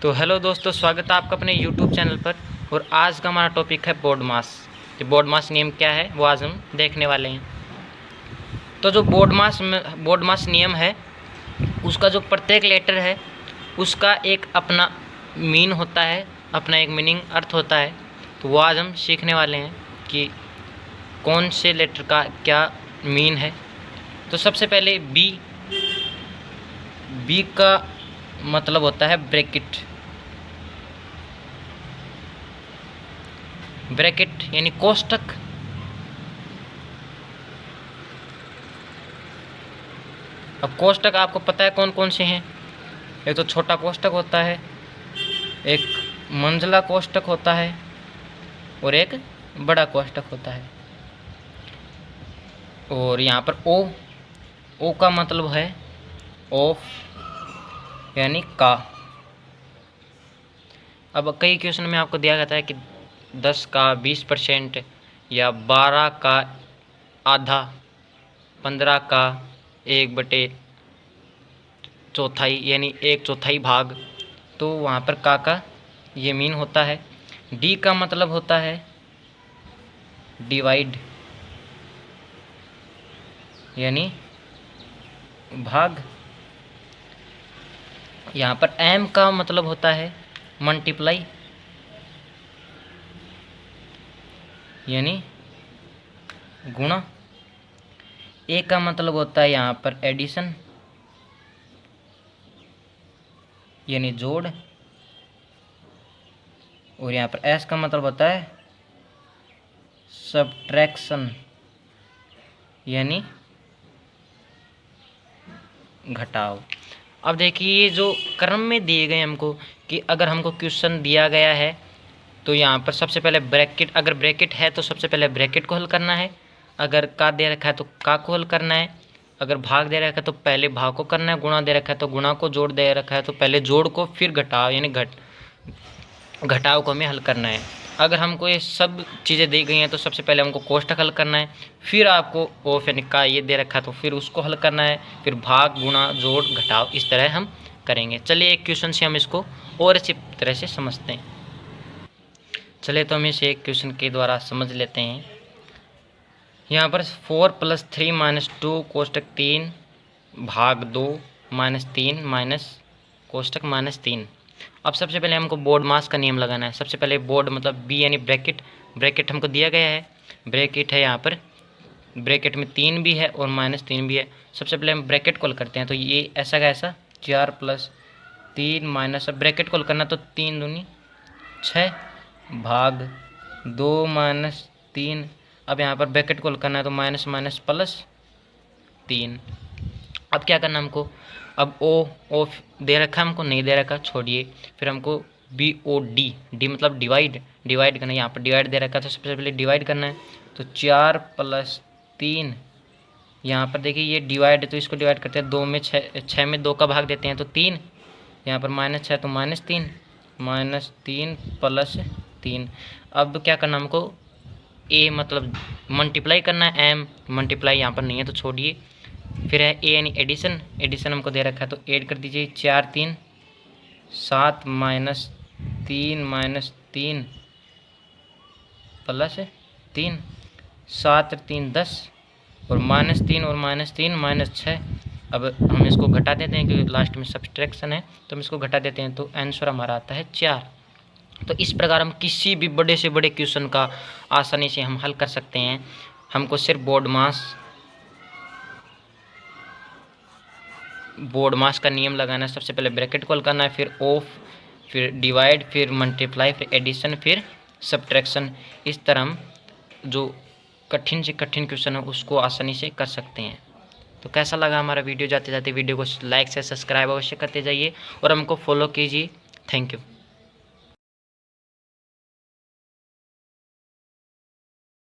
तो हेलो दोस्तों, स्वागत है आपका अपने यूट्यूब चैनल पर। और आज का हमारा टॉपिक है बोर्ड मास। तो बोर्ड मास नियम क्या है वो आज हम देखने वाले हैं। तो जो बोर्ड मास नियम है उसका जो प्रत्येक लेटर है उसका एक अपना मीन होता है, अपना एक मीनिंग अर्थ होता है। तो वो आज हम सीखने वाले हैं कि कौन से लेटर का क्या मीन है। तो सबसे पहले बी का मतलब होता है ब्रैकेट। ब्रैकेट यानी कोष्टक। अब कोष्टक आपको पता है कौन कौन से हैं। एक तो छोटा कोष्टक होता है, एक मंझला कोष्टक होता है और एक बड़ा कोष्टक होता है। और यहाँ पर ओ का मतलब है ऑफ यानी का। अब कई क्वेश्चन में आपको दिया जाता है कि 10 का 20% या 12 का आधा, 15 का 1/4 यानी 1/4 भाग। तो वहाँ पर का ये मीन होता है। डी का मतलब होता है डिवाइड यानी भाग। यहाँ पर एम का मतलब होता है मल्टीप्लाई यानी गुणा। ए का मतलब होता है यहाँ पर एडिशन यानी जोड़। और यहाँ पर एस का मतलब होता है सब्ट्रैक्शन यानी घटाव। अब देखिए ये जो क्रम में दिए गए हमको कि अगर हमको क्वेश्चन दिया गया है तो यहाँ पर सबसे पहले ब्रैकेट, अगर ब्रैकेट है तो सबसे पहले ब्रैकेट को हल करना है। अगर का दे रखा है तो का को हल करना है। अगर भाग दे रखा है तो पहले भाग को करना है। गुणा दे रखा है तो गुणा को, जोड़ दे रखा है तो पहले जोड़ को, फिर घटाव यानी घटाव को हमें हल करना है। अगर हमको ये सब चीज़ें दी गई हैं तो सबसे पहले हमको कोष्टक हल करना है, फिर आपको ऑफ यानी का ये दे रखा है तो फिर उसको हल करना है, फिर भाग, गुणा, जोड़, घटाव, इस तरह हम करेंगे। चलिए एक क्वेश्चन से हम इसको और अच्छी तरह से समझते हैं। चलिए तो हम इसे एक क्वेश्चन के द्वारा समझ लेते हैं। यहाँ पर 4 + 3 - 2 कोष्टक 3 भाग 2 -3 माइनस कोष्टक -3। अब सबसे पहले हमको बोर्ड मास का नियम लगाना है। सबसे पहले बोर्ड मतलब बी यानी ब्रैकेट। ब्रैकेट हमको दिया गया है, ब्रैकेट है यहाँ पर, ब्रैकेट में 3 भी है और -3 भी है। सबसे पहले हम ब्रैकेट कॉल करते हैं तो ये ऐसा का ऐसा 4 + 3 माइनस, अब ब्रैकेट कॉल करना तो 3 दूनी 6 भाग 2 -3। अब यहाँ पर ब्रैकेट कॉल करना है तो माइनस माइनस +3। अब क्या करना हमको, अब ओ दे रखा है हमको, नहीं दे रखा छोड़िए। फिर हमको BOD मतलब डिवाइड करना है। यहाँ पर डिवाइड दे रखा है तो सबसे पहले डिवाइड करना है। तो 4 + 3, यहाँ पर देखिए ये डिवाइड है तो इसको डिवाइड करते हैं 2 में 6 में 2 का भाग देते हैं तो 3। यहाँ पर -6 तो -3 +3। अब क्या करना हमको, ए मतलब मल्टीप्लाई करना है, एम मल्टीप्लाई यहाँ पर नहीं है तो छोड़िए। फिर है ए यानी एडिशन, एडिशन हमको दे रखा है तो ऐड कर दीजिए। 4 × 3 = 7 -3 -3 +3, 7 × 3 = 10 और -3 और -3 -6। अब हम इसको घटा देते हैं क्योंकि लास्ट में सब्सट्रैक्शन है तो हम इसको घटा देते हैं तो आंसर हमारा आता है 4। तो इस प्रकार हम किसी भी बड़े से बड़े क्वेश्चन का आसानी से हम हल कर सकते हैं। हमको सिर्फ बोर्ड मास का नियम लगाना है। सबसे पहले ब्रैकेट कॉल करना है, फिर ऑफ, फिर डिवाइड, फिर मल्टीप्लाई, फिर एडिशन, फिर सब्ट्रैक्शन। इस तरह हम जो कठिन से कठिन क्वेश्चन है उसको आसानी से कर सकते हैं। तो कैसा लगा हमारा वीडियो? जाते जाते वीडियो को लाइक से सब्सक्राइब अवश्य करते जाइए और हमको फॉलो कीजिए। Thank you.